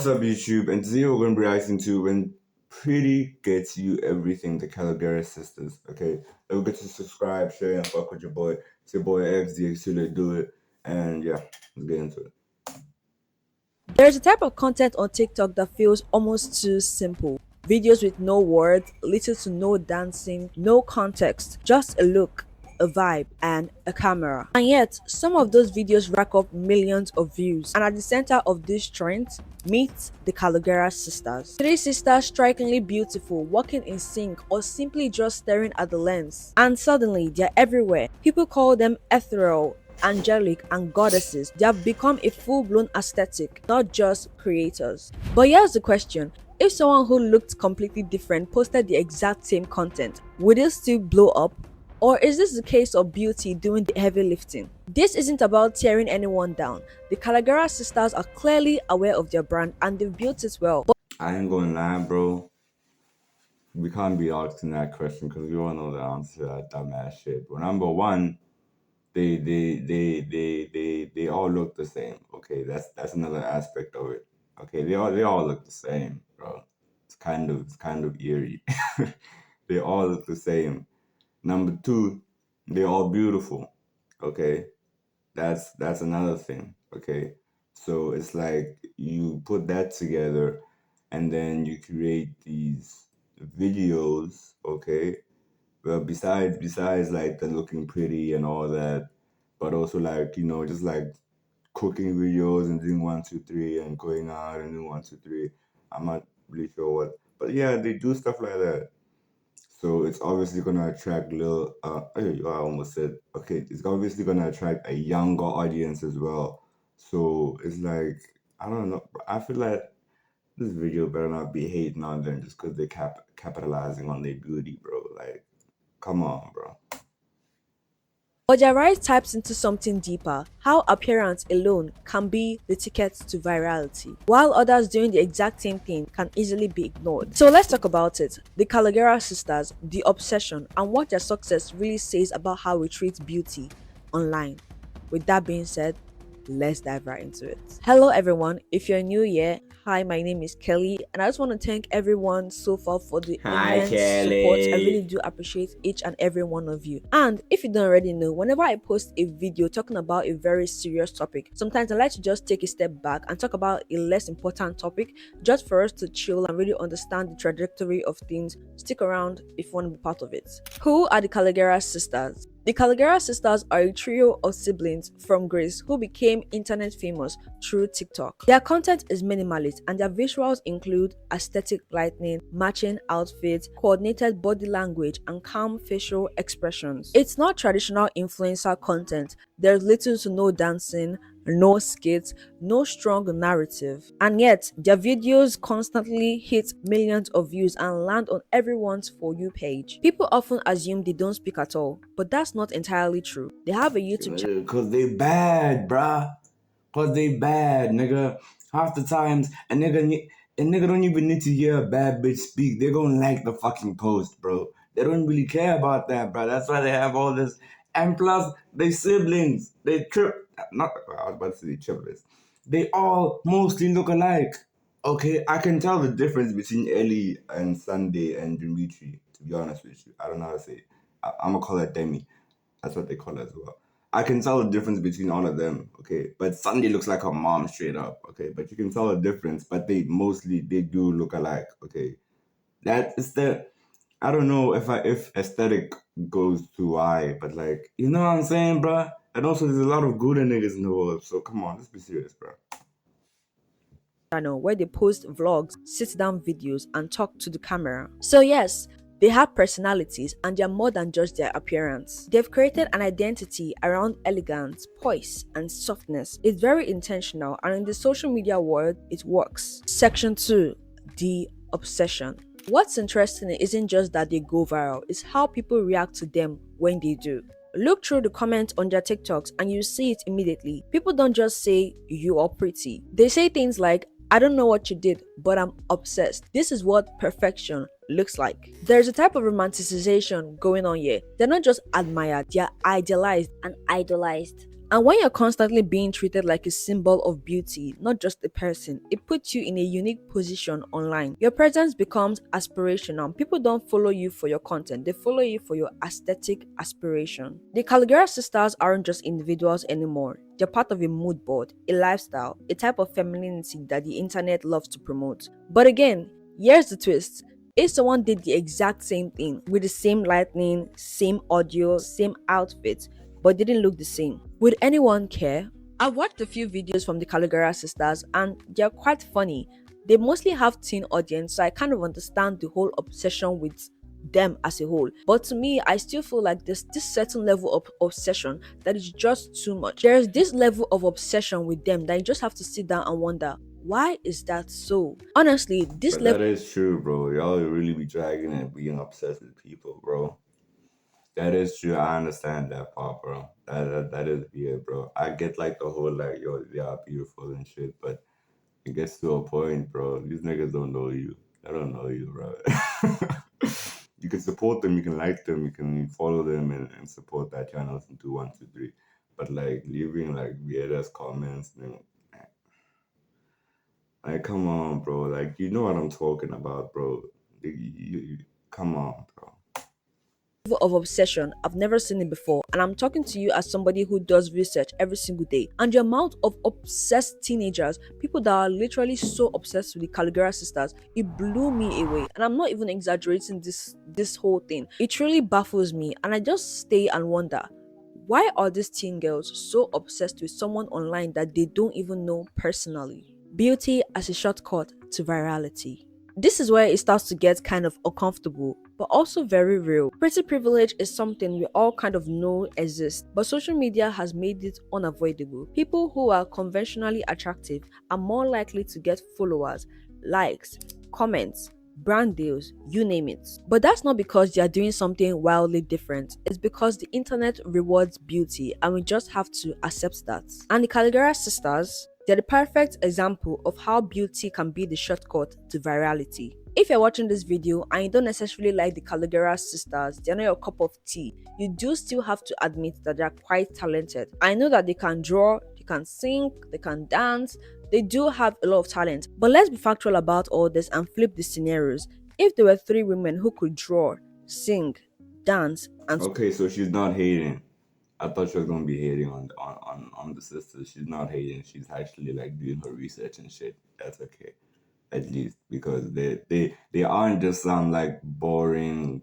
What's up, YouTube? And today we're going to be reacting to when Pretty gets you everything, the Kalogeras sisters. Okay, don't forget to subscribe, share, and fuck with your boy. It's your boy X, the do it. And yeah, let's get into it. There's a type of content on TikTok that feels almost too simple. Videos with no words, little to no dancing, no context, just a look, a vibe, and a camera. And yet, some of those videos rack up millions of views. And at the center of this trend, meet the Kalogeras sisters. Three sisters strikingly beautiful, walking in sync, or simply just staring at the lens. And suddenly, they're everywhere. People call them ethereal, angelic, and goddesses. They have become a full-blown aesthetic, not just creators. But here's the question: if someone who looked completely different posted the exact same content, would it still blow up? Or is this the case of beauty doing the heavy lifting? This isn't about tearing anyone down. The Kalogeras sisters are clearly aware of their brand and they've built it well. I ain't going to lie, bro. We can't be asking that question because we all know the answer to that dumbass shit. But number one, they all look the same. Okay, that's another aspect of it. Okay, they all look the same, bro. It's kind of eerie. They all look the same. Number two, they're all beautiful. Okay, that's another thing. Okay, so it's like you put that together, and then you create these videos. Okay, well, besides like the looking pretty and all that, but also like just like cooking videos and doing 1 2 3 and going out and doing 1 2 3. I'm not really sure what, but yeah, they do stuff like that. So it's obviously gonna attract little. I almost said okay. It's obviously gonna attract a younger audience as well. So it's like I don't know. I feel like this video better not be hating on them just because they capitalizing on their beauty, bro. Like, come on, bro. But their rise taps into something deeper: how appearance alone can be the ticket to virality, while others doing the exact same thing can easily be ignored. So let's talk about it: the Kalogeras sisters, the obsession, and what their success really says about how we treat beauty online. With that being said, let's dive right into it. Hello, everyone. If you're new here, hi, my name is Kelly, and I just want to thank everyone so far for the Hi, immense support. I really Kelly. do appreciate each and every one of you. And if you don't already know, whenever I post a video talking about a very serious topic, sometimes I like to just take a step back and talk about a less important topic just for us to chill and really understand the trajectory of things. Stick around if you want to be part of it. Who are the Kalogeras sisters? The Kalogeras sisters are a trio of siblings from Greece who became internet famous through TikTok. Their content is minimalist and their visuals include aesthetic lighting, matching outfits, coordinated body language, and calm facial expressions. It's not traditional influencer content. There's little to no dancing, no skits, no strong narrative. And yet, their videos constantly hit millions of views and land on everyone's For You page. People often assume they don't speak at all, but that's not entirely true. They have a YouTube channel. Cause they bad, bruh. Cause they bad, nigga. Half the times, a nigga don't even need to hear a bad bitch speak. They're gonna like the fucking post, bro. They don't really care about that, bro. That's why they have all this. And plus, they siblings. They not. I was about to say triplets. They all mostly look alike. Okay, I can tell the difference between Ellie and Sunday and Dimitri. To be honest with you, I don't know how to say it. I'm gonna call her Demi. That's what they call her as well. I can tell the difference between all of them, okay? But Sunday looks like her mom straight up, okay? But you can tell the difference, but they do look alike, okay? That is the I don't know if aesthetic goes too high, but like you know what I'm saying, bruh? And also there's a lot of good niggas in the world, so come on, let's be serious, bro. Where they post vlogs, sit down videos, and talk to the camera. So, yes, they have personalities and they're more than just their appearance. They've created an identity around elegance, poise, and softness. It's very intentional, and in the social media world, it works. Section 2: the obsession. What's interesting isn't just that they go viral, it's how people react to them when they do. Look through the comments on their TikToks and you see it immediately. People don't just say, "You are pretty." They say things like, "I don't know what you did, but I'm obsessed. This is what perfection looks like." There's a type of romanticization going on here. They're not just admired, they're idealized and idolized. And when you're constantly being treated like a symbol of beauty, not just a person, it puts you in a unique position online. Your presence becomes aspirational. People don't follow you for your content, they follow you for your aesthetic aspiration. The Kalogeras sisters aren't just individuals anymore. They're part of a mood board, a lifestyle, a type of femininity that the internet loves to promote. But again, here's the twist. If someone did the exact same thing with the same lighting, same audio, same outfit, but didn't look the same, would anyone care? I've watched a few videos from the Kalogeras sisters and they're quite funny. They mostly have teen audience, so I kind of understand the whole obsession with them as a whole. But to me, I still feel like there's this certain level of obsession that is just too much. There's this level of obsession with them that you just have to sit down and wonder, why is that so? Honestly, this But level that is true, bro. Y'all really be dragging and being obsessed with people, bro. That is true. I understand that part, bro. That is weird, bro. I get like the whole like, yo, they are beautiful and shit, but it gets to a point, bro. These niggas don't know you. They don't know you, bro. You can support them, you can like them, you can follow them and support that channels and do 1, 2, 3. But like leaving like weird ass comments and like come on, bro. Like you know what I'm talking about, bro. Come on, bro. of obsession, I've never seen it before, and I'm talking to you as somebody who does research every single day. And the amount of obsessed teenagers, people that are literally so obsessed with the Caligara sisters, it blew me away. And I'm not even exaggerating this whole thing. It truly baffles me, and I just stay and wonder, why are these teen girls so obsessed with someone online that they don't even know personally? Beauty as a shortcut to virality. This is where it starts to get kind of uncomfortable, but also very real. Pretty privilege is something we all kind of know exists, but social media has made it unavoidable. People who are conventionally attractive are more likely to get followers, likes, comments, brand deals, you name it. But that's not because they are doing something wildly different. It's because the internet rewards beauty and we just have to accept that. And the Caligara sisters, they're the perfect example of how beauty can be the shortcut to virality. If you're watching this video and you don't necessarily like the Kalogeras sisters, they're not your cup of tea, you do still have to admit that they're quite talented. I know that they can draw, they can sing, they can dance, they do have a lot of talent. But let's be factual about all this and flip the scenarios. If there were three women who could draw, sing, dance, and Okay, so she's not hating. I thought she was gonna be hating on the sisters. She's not hating. She's actually like doing her research and shit. That's okay, at least because they aren't just some like boring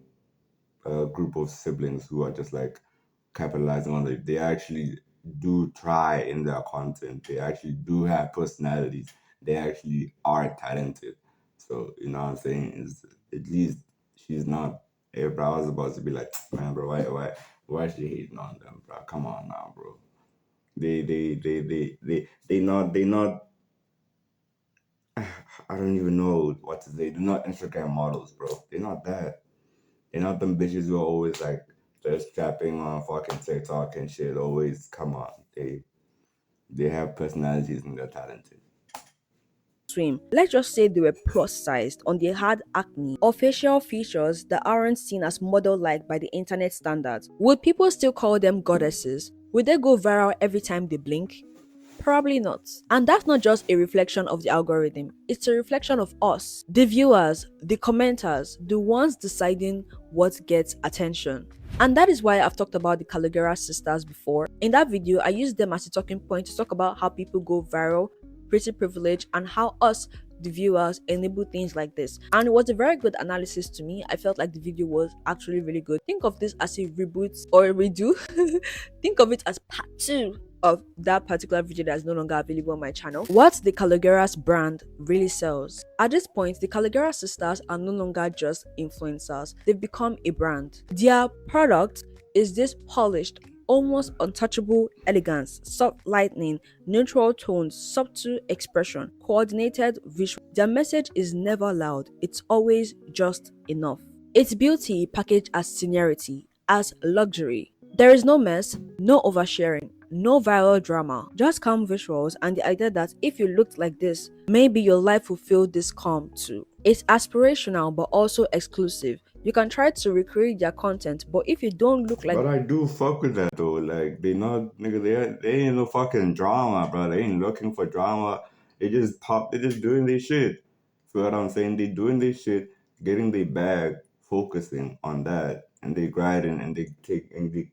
group of siblings who are just like capitalizing on it. They actually do try in their content. They actually do have personalities. They actually are talented. So you know what I'm saying? Is at least she's not. Hey, bro, I was about to be like, man, bro, why is she hating on them, bro? Come on now, bro. They not. I don't even know what to say. They're not Instagram models, bro. They're not that. They're not them bitches who are always like just strapping on fucking TikTok and shit. Always come on. They have personalities and they're talented. swim. Let's just say they were plus sized and they had acne or facial features that aren't seen as model like by the internet standards. Would people still call them goddesses? Would they go viral every time they blink? Probably not. And that's not just a reflection of the algorithm, it's a reflection of us, the viewers, the commenters, the ones deciding what gets attention. And that is why I've talked about the Kalogeras sisters before. In that video, I used them as a talking point to talk about how people go viral, pretty privilege, and how us, the viewers, enable things like this. And it was a very good analysis to me. I felt like the video was actually really good. Think of this as a reboot or a redo. Think of it as part two of that particular video that is no longer available on my channel. What the Kalogeras brand really sells. At this point, the Kalogeras sisters are no longer just influencers. They've become a brand. Their product is this polished, almost untouchable elegance, soft lightning, neutral tones, subtle expression, coordinated visual. Their message is never loud, it's always just enough. It's beauty packaged as seniority, as luxury. There is no mess, no oversharing, No viral drama, just calm visuals and the idea that if you looked like this, maybe your life will feel this calm too. It's aspirational but also exclusive. You can try to recreate their content, but if you don't look like But I do fuck with that though. Like they not nigga, they ain't no fucking drama, bro. They ain't looking for drama. They just pop. They just doing their shit. Feel what I'm saying? They doing their shit, getting their bag, focusing on that, and they grinding and they take and they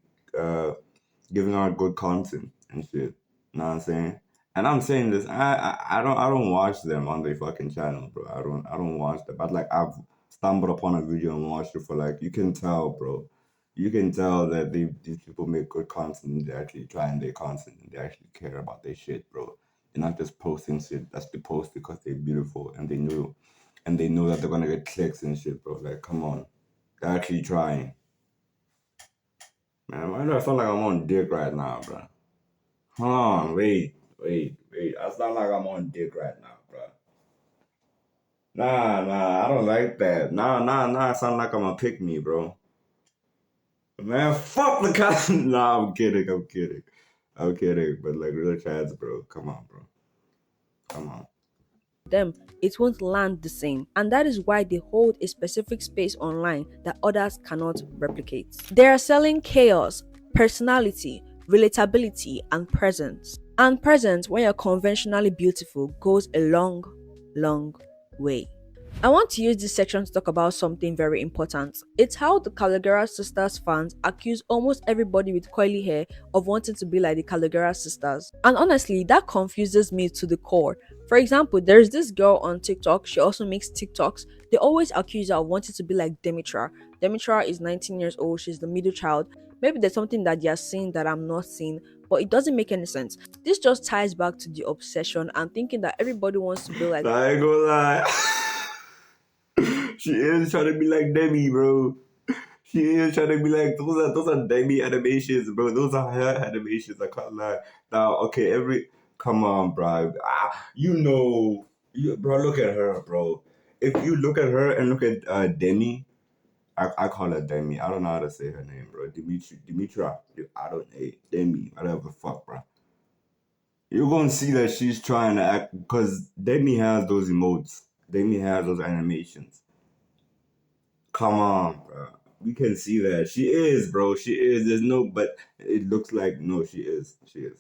giving out good content and shit. Know what I'm saying? And I'm saying this, I don't watch them on their fucking channel, bro. I don't watch them. But like I've stumbled upon a video and watched it for like you can tell, bro. You can tell that these people make good content and they're actually trying their content and they actually care about their shit, bro. They're not just posting shit that's they post because they're beautiful and they know that they're gonna get clicks and shit, bro. Like come on. They're actually trying. Man, why do I feel like I'm on dick right now, bro? Hold on, wait. I sound like I'm on dick right now, bro. Nah, I don't like that. Nah, I sound like I'm a pick me, bro. Man, fuck the cops. Nah, I'm kidding. But like real chats, bro. Come on, bro. Come on. them, it won't land the same. And that is why they hold a specific space online that others cannot replicate. They are selling chaos, personality, relatability, and presence. And presence, when you're conventionally beautiful, goes a long, long way. I want to use this section to talk about something very important. It's how the Kalogeras sisters fans accuse almost everybody with curly hair of wanting to be like the Kalogeras sisters. And honestly, that confuses me to the core. For example, there's this girl on TikTok, she also makes TikToks. They always accuse her of wanting to be like Demetra. Demetra is 19 years old, she's the middle child. Maybe there's something that they are seeing that I'm not seeing, but it doesn't make any sense. This just ties back to the obsession and thinking that everybody wants to be like I ain't gonna lie. She is trying to be like Demi, bro. She is trying to be like those are Demi animations, bro. Those are her animations. I can't lie. Now, okay, come on, bro. Bro. Look at her, bro. If you look at her and look at Demi, I call her Demi. I don't know how to say her name, bro. Dimitra. I don't know. Demi, whatever the fuck, bro. You're gonna see that she's trying to act because Demi has those emotes. Demi has those animations. Come on, bro. We can see that. She is, bro. She is. There's no, but it looks like, no, she is. She is.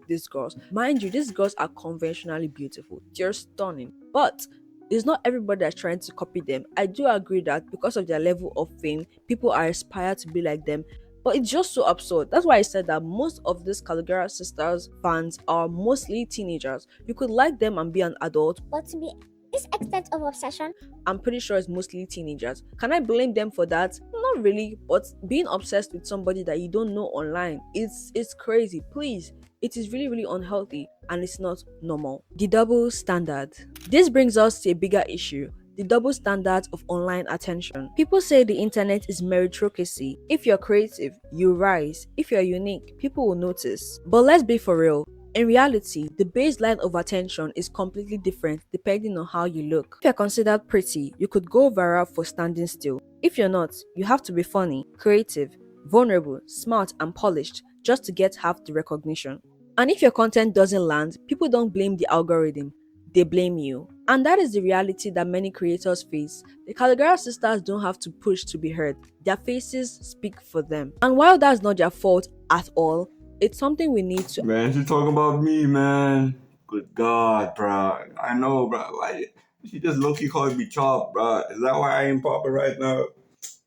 these girls. Mind you, these girls are conventionally beautiful. They're stunning. But it's not everybody that's trying to copy them. I do agree that because of their level of fame, people are inspired to be like them. But it's just so absurd. That's why I said that most of these Caligara sisters fans are mostly teenagers. You could like them and be an adult, But to be this extent of obsession, I'm pretty sure it's mostly teenagers. Can I blame them for that? Not really, but being obsessed with somebody that you don't know online, it's crazy. Please, it is really really unhealthy and it's not normal. The double standard. This brings us to a bigger issue. The double standards of online attention. People say the internet is meritocracy. If you're creative, you rise. If you're unique, people will notice. But let's be for real. In reality, the baseline of attention is completely different depending on how you look. If you're considered pretty, you could go viral for standing still. If you're not, you have to be funny, creative, vulnerable, smart, and polished just to get half the recognition. And if your content doesn't land, people don't blame the algorithm, they blame you. And that is the reality that many creators face. The Caligara sisters don't have to push to be heard, their faces speak for them. And while that's not their fault at all, it's something we need to. Man, she talking about me, man. Good God, bro. I know, bro. Why? She just low-key calling me chop, bro. Is that why I ain't popping right now?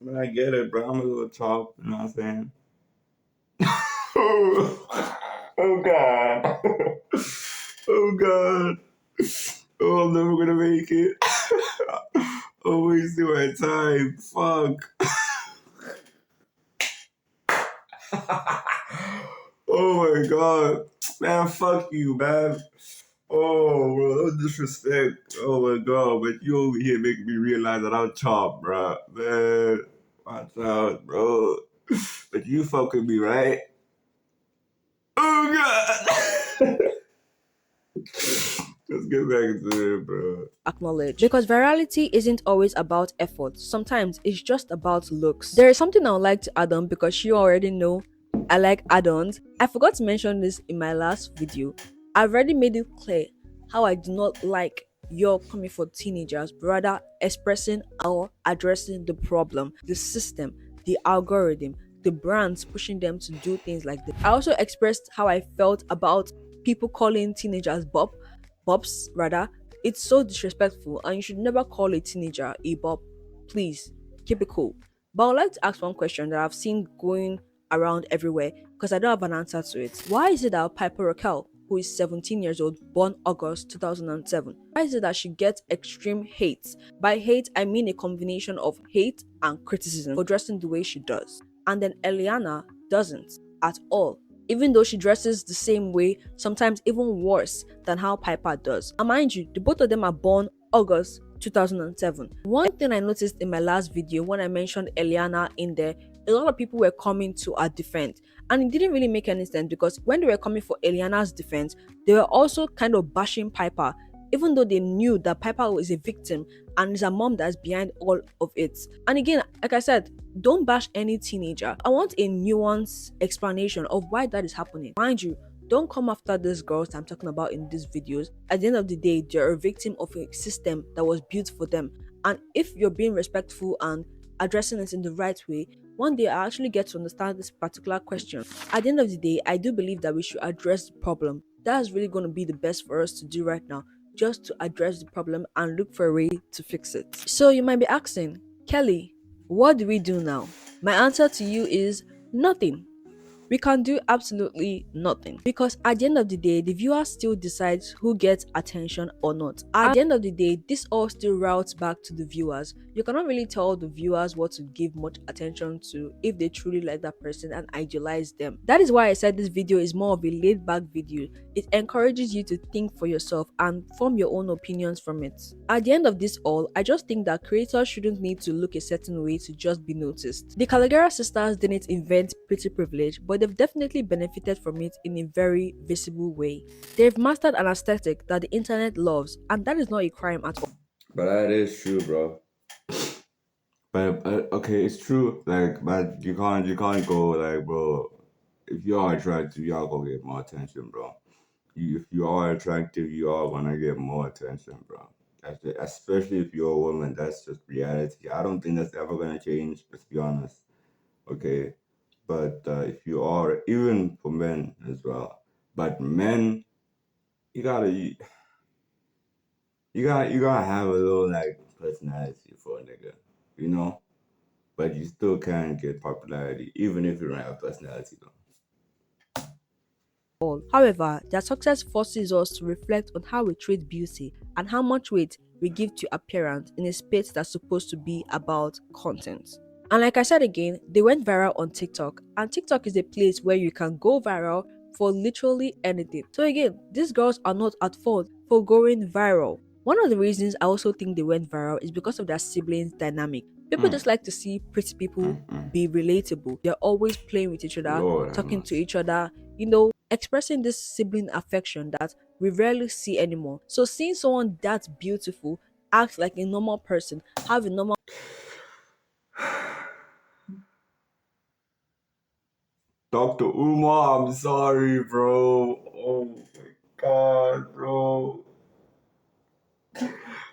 I mean, I get it, bro. I'm a little chop. You know what I'm saying? Oh God. Oh God. Oh, I'm never gonna make it. Oh, wasting my time. Fuck. Oh my God. Man, fuck you, man. Oh, bro, no disrespect. Oh my God, but you over here making me realize that I'm chopped, bro. Man, watch out, bro. But you fuck with me, right? Oh God. Let's get back into it, bro. Acknowledge because virality isn't always about effort, sometimes it's just about looks. There is something I would like to add on because you already know I like add-ons. I forgot to mention this in my last video. I've already made it clear how I do not like your coming for teenagers, but rather expressing or addressing the problem, the system, the algorithm, the brands pushing them to do things like this. I also expressed how I felt about people calling teenagers bops rather. It's so disrespectful, and you should never call a teenager a bop. Please keep it cool. But I'd like to ask one question that I've seen going around everywhere because I don't have an answer to it. Why is it that Piper Raquel, who is 17 years old, born August 2007, why is it that she gets extreme hate? By hate, I mean a combination of hate and criticism for dressing the way she does. And then Eliana doesn't at all. Even though she dresses the same way, sometimes even worse than how Piper does. And mind you, the both of them are born August 2007. One thing I noticed in my last video when I mentioned Eliana in there, a lot of people were coming to her defense. And it didn't really make any sense because when they were coming for Eliana's defense, they were also kind of bashing Piper, even though they knew that Piper was a victim and it's a mom that's behind all of it. And again, like I said, don't bash any teenager. I want a nuanced explanation of why that is happening. Mind you, don't come after these girls I'm talking about in these videos. At the end of the day, they're a victim of a system that was built for them. And if you're being respectful and addressing it in the right way, one day I actually get to understand this particular question. At the end of the day, I do believe that we should address the problem. That's really going to be the best for us to do right now, just to address the problem and look for a way to fix it. So you might be asking, Kelly, what do we do now? My answer to you is nothing. We can do absolutely nothing because at the end of the day, the viewer still decides who gets attention or not. At the end of the day, this all still routes back to the viewers. You cannot really tell the viewers what to give much attention to if they truly like that person and idealize them. That is why I said this video is more of a laid back video. It encourages you to think for yourself and form your own opinions from it. At the end of this all, I just think that creators shouldn't need to look a certain way to just be noticed. The Kalogeras sisters didn't invent pretty privilege, but they've definitely benefited from it in a very visible way. They've mastered an aesthetic that the internet loves, and that is not a crime at all. But that is true, bro. But okay, it's true. Like, but you can't go like, bro. If you are attractive, you are gonna get more attention, bro. If you are attractive, you are gonna get more attention, bro. That's it. Especially if you're a woman, that's just reality. I don't think that's ever gonna change. Let's be honest. Okay, but if you are, even for men as well, but men, you gotta you gotta have a little like personality for a nigga, you know. But you still can get popularity even if you don't have personality though. However, their success forces us to reflect on how we treat beauty and how much weight we give to appearance in a space that's supposed to be about content. And like I said again, they went viral on TikTok, and TikTok is a place where you can go viral for literally anything. So again, these girls are not at fault for going viral. One of the reasons I also think they went viral is because of their siblings dynamic. People Mm, just like to see pretty people mm. be relatable. They're always playing with each other, Lord have talking to mercy. each other, expressing this sibling affection that we rarely see anymore. So seeing someone that beautiful act like a normal person, have a normal Dr. Umar, I'm sorry, bro. Oh my god, bro.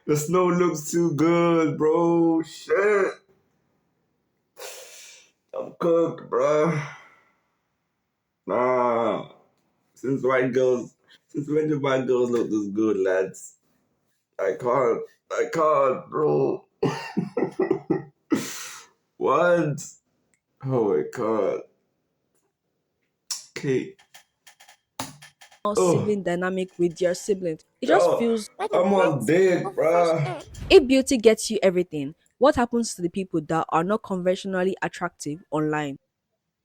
The snow looks too good, bro. Shit. I'm cooked, bro. Nah. Since white girls, since when do white girls look this good, lads? I can't. I can't, bro. What? Oh my god. Okay. Oh, sibling dynamic with your siblings. It just yo, feels Like a I'm breath on dick, of fresh bro. air. if beauty gets you everything, what happens to the people that are not conventionally attractive online?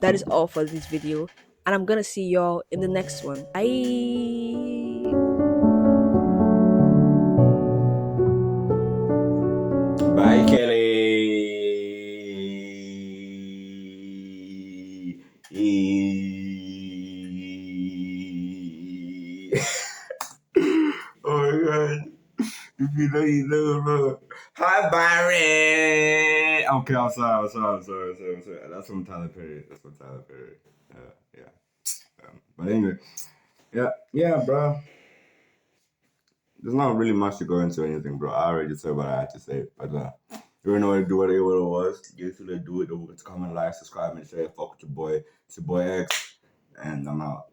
That is all for this video, and I'm gonna see y'all in the next one. Bye. Bye, Kelly. Oh my god. If you know, you know, bro. Hi, Byron. Okay, I'm sorry. That's from Tyler Perry. Yeah. But anyway, yeah, bro. There's not really much to go into anything, bro. I already said what I had to say. But you already know what to do, what it was. Get to do it. Don't forget to comment, like, subscribe, and share. Fuck with your boy. It's your boy X. And I'm out.